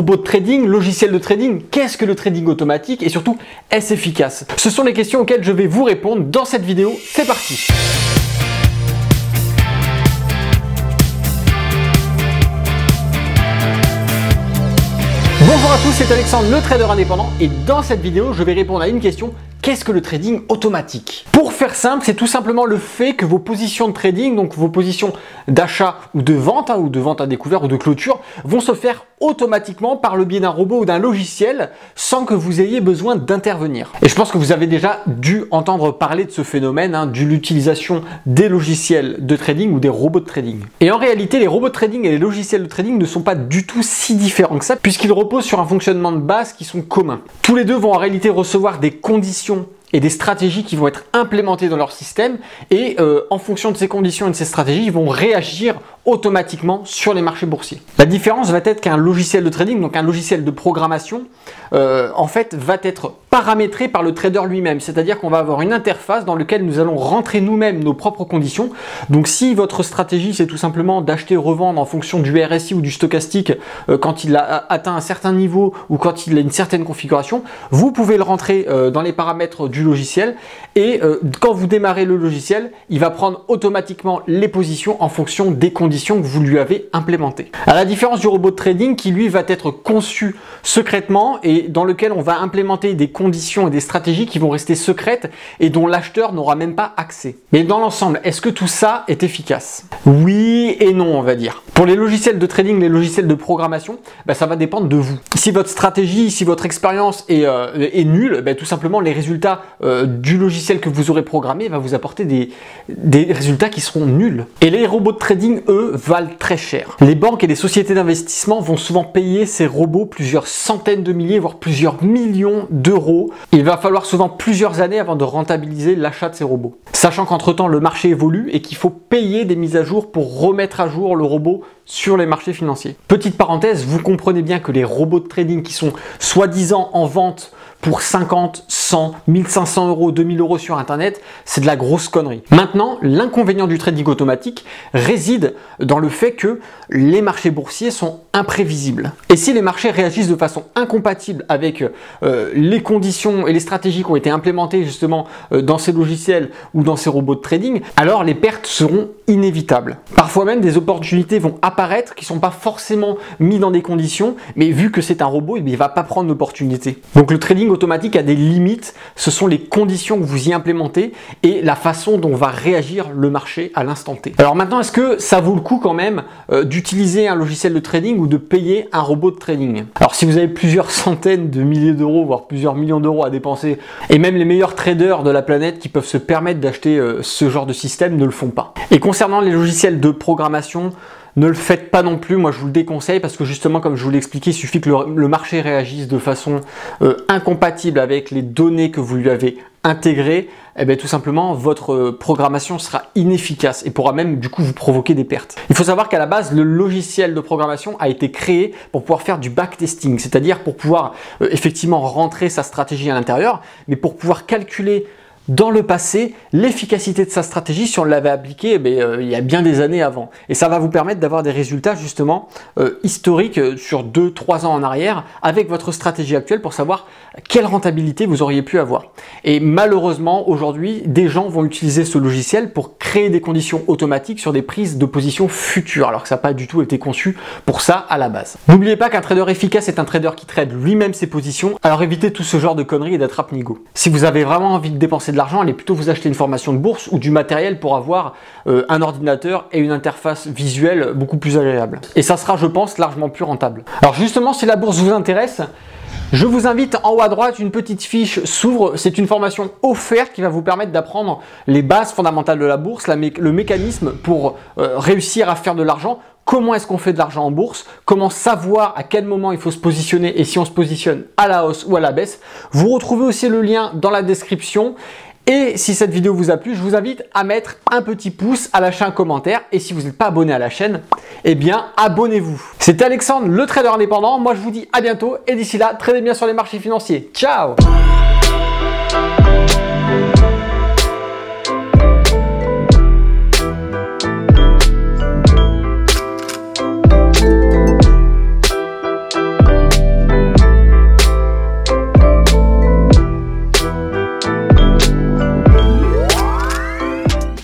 Robot de trading, logiciel de trading, qu'est-ce que le trading automatique et surtout, est-ce efficace? Ce sont les questions auxquelles je vais vous répondre dans cette vidéo. C'est parti! Bonjour à tous, c'est Alexandre, le trader indépendant, et dans cette vidéo, je vais répondre à une question. Qu'est-ce que le trading automatique? Pour faire simple, c'est tout simplement le fait que vos positions de trading, donc vos positions d'achat ou de vente à découvert ou de clôture, vont se faire automatiquement par le biais d'un robot ou d'un logiciel sans que vous ayez besoin d'intervenir. Et je pense que vous avez déjà dû entendre parler de ce phénomène, de l'utilisation des logiciels de trading ou des robots de trading. Et en réalité, les robots de trading et les logiciels de trading ne sont pas du tout si différents que ça, puisqu'ils reposent sur un fonctionnement de base qui sont communs. Tous les deux vont en réalité recevoir des conditions et des stratégies qui vont être implémentées dans leur système et en fonction de ces conditions et de ces stratégies, ils vont réagir automatiquement sur les marchés boursiers. La différence va être qu'un logiciel de trading, donc un logiciel de programmation, en fait va être paramétré par le trader lui-même, c'est-à-dire qu'on va avoir une interface dans laquelle nous allons rentrer nous-mêmes nos propres conditions. Donc si votre stratégie c'est tout simplement d'acheter revendre en fonction du RSI ou du stochastique quand il a atteint un certain niveau ou quand il a une certaine configuration, vous pouvez le rentrer dans les paramètres du logiciel et quand vous démarrez le logiciel, il va prendre automatiquement les positions en fonction des conditions que vous lui avez implémentées. À la différence du robot de trading qui lui va être conçu secrètement et dans lequel on va implémenter des conditions et des stratégies qui vont rester secrètes et dont l'acheteur n'aura même pas accès. Mais dans l'ensemble, est-ce que tout ça est efficace? Oui et non, on va dire. Pour les logiciels de trading, les logiciels de programmation, ça va dépendre de vous. Si votre stratégie, si votre expérience est nulle, tout simplement les résultats du logiciel que vous aurez programmé va vous apporter des résultats qui seront nuls. Et les robots de trading, eux, valent très cher. Les banques et les sociétés d'investissement vont souvent payer ces robots plusieurs centaines de milliers, voire plusieurs millions d'euros. Il va falloir souvent plusieurs années avant de rentabiliser l'achat de ces robots. Sachant qu'entre-temps, le marché évolue et qu'il faut payer des mises à jour pour remettre à jour le robot sur les marchés financiers. Petite parenthèse, vous comprenez bien que les robots de trading qui sont soi-disant en vente pour 50, 100, 1500 euros, 2000 euros sur internet, c'est de la grosse connerie. Maintenant, l'inconvénient du trading automatique réside dans le fait que les marchés boursiers sont imprévisibles. Et si les marchés réagissent de façon incompatible avec les conditions et les stratégies qui ont été implémentées justement dans ces logiciels ou dans ces robots de trading, alors les pertes seront inévitables. Parfois même des opportunités vont apparaître qui ne sont pas forcément mis dans des conditions, mais vu que c'est un robot, il ne va pas prendre l'opportunité. Donc le trading automatique a des limites, ce sont les conditions que vous y implémentez et la façon dont va réagir le marché à l'instant T. Alors maintenant, est-ce que ça vaut le coup quand même d'utiliser un logiciel de trading ou de payer un robot de trading? Alors si vous avez plusieurs centaines de milliers d'euros, voire plusieurs millions d'euros à dépenser, et même les meilleurs traders de la planète qui peuvent se permettre d'acheter ce genre de système ne le font pas. Et concernant les logiciels de programmation, ne le faites pas non plus, moi je vous le déconseille parce que justement comme je vous l'ai expliqué, il suffit que le marché réagisse de façon incompatible avec les données que vous lui avez intégrées, et tout simplement votre programmation sera inefficace et pourra même du coup vous provoquer des pertes. Il faut savoir qu'à la base le logiciel de programmation a été créé pour pouvoir faire du backtesting, c'est-à-dire pour pouvoir effectivement rentrer sa stratégie à l'intérieur, mais pour pouvoir calculer dans le passé l'efficacité de sa stratégie si on l'avait appliquée il y a bien des années avant. Et ça va vous permettre d'avoir des résultats justement historiques sur 2-3 ans en arrière avec votre stratégie actuelle pour savoir quelle rentabilité vous auriez pu avoir. Et malheureusement aujourd'hui des gens vont utiliser ce logiciel pour créer des conditions automatiques sur des prises de position futures alors que ça n'a pas du tout été conçu pour ça à la base. N'oubliez pas qu'un trader efficace est un trader qui trade lui-même ses positions, alors évitez tout ce genre de conneries et d'attrape-nigo. Si vous avez vraiment envie de dépenser de l'argent, allez plutôt vous acheter une formation de bourse ou du matériel pour avoir un ordinateur et une interface visuelle beaucoup plus agréable. Et ça sera, je pense, largement plus rentable. Alors justement, si la bourse vous intéresse, je vous invite en haut à droite, une petite fiche s'ouvre. C'est une formation offerte qui va vous permettre d'apprendre les bases fondamentales de la bourse, le mécanisme pour réussir à faire de l'argent. Comment est-ce qu'on fait de l'argent en bourse? Comment savoir à quel moment il faut se positionner et si on se positionne à la hausse ou à la baisse? Vous retrouvez aussi le lien dans la description. Et si cette vidéo vous a plu, je vous invite à mettre un petit pouce, à lâcher un commentaire. Et si vous n'êtes pas abonné à la chaîne, eh bien abonnez-vous. C'était Alexandre, le trader indépendant. Moi je vous dis à bientôt et d'ici là, tradez bien sur les marchés financiers. Ciao!